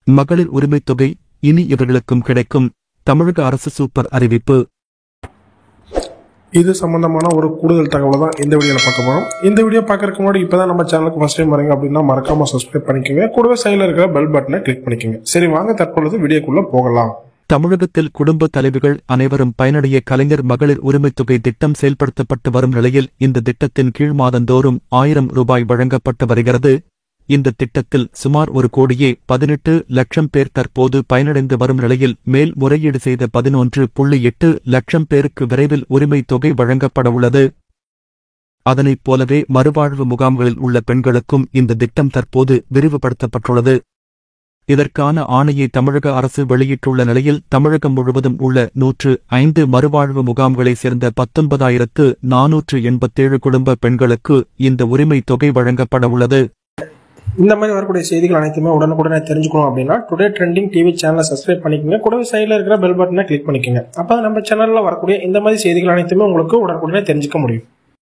மகளிர் உரிமைத் தொகை இனி இவர்களுக்கும் கிடைக்கும். தமிழக அரசு சூப்பர் அறிவிப்பு. இது சம்பந்தமான ஒரு கூடுதல் தகவலை தான் இந்த வீடியோல பார்க்க போறோம். இந்த வீடியோ பார்க்கறதுக்கு முன்னாடி இப்பதான் நம்ம சேனலுக்கு ஃபர்ஸ்ட் டைம் வரீங்க அப்படின்னா மறக்காம சப்ஸ்கிரைப் பண்ணிக்கோங்க. கூடவே சைடுல இருக்கிற பெல் பட்டனை கிளிக் பண்ணிக்கோங்க. சரி, வாங்க தற்பொழுது வீடியோக்குள்ள போகலாம். தமிழகத்தில் குடும்ப தலைவிகள் அனைவரும் பயனடைய கலைஞர் மகளிர் உரிமைத் தொகை திட்டம் செயல்படுத்தப்பட்டு வரும் நிலையில் இந்த திட்டத்தின் கீழ் மாதந்தோறும் 1000 ரூபாய் வழங்கப்பட்டு வருகிறது. இந்த திட்டத்தில் சுமார் 1,18,00,000 பேர் தற்போது பயனடைந்து வரும் நிலையில் மேல் முறையீடு செய்த 11.8 லட்சம் பேருக்கு விரைவில் உரிமைத் தொகை வழங்கப்பட உள்ளது. அதனைப் போலவே மறுவாழ்வு முகாம்களில் உள்ள பெண்களுக்கும் இந்த திட்டம் தற்போது விரிவுபடுத்தப்பட்டுள்ளது. இதற்கான ஆணையை தமிழக அரசு வெளியிட்டுள்ள நிலையில் தமிழகம் முழுவதும் உள்ள 105 மறுவாழ்வு முகாம்களைச் சேர்ந்த 19,487 குடும்ப பெண்களுக்கு இந்த உரிமைத் தொகை வழங்கப்பட உள்ளது. இந்த மாதிரி வரக்கூடிய செய்திகள் அனைத்துமே உடனுக்குடனே தெரிஞ்சுக்கணும் அப்படின்னா டுடே ட்ரெண்டிங் டிவி சேனலை சப்ஸ்கிரைப் பண்ணிக்கோங்க. கூடவே சைடில் இருக்கிற பெல் பட்டனை கிளிக் பண்ணிக்கோங்க. அப்போ நம்ம சேனலில் வரக்கூடிய இந்த மாதிரி செய்திகள் அனைத்துமே உங்களுக்கு உடனுக்குடனே தெரிஞ்சுக்க முடியும்.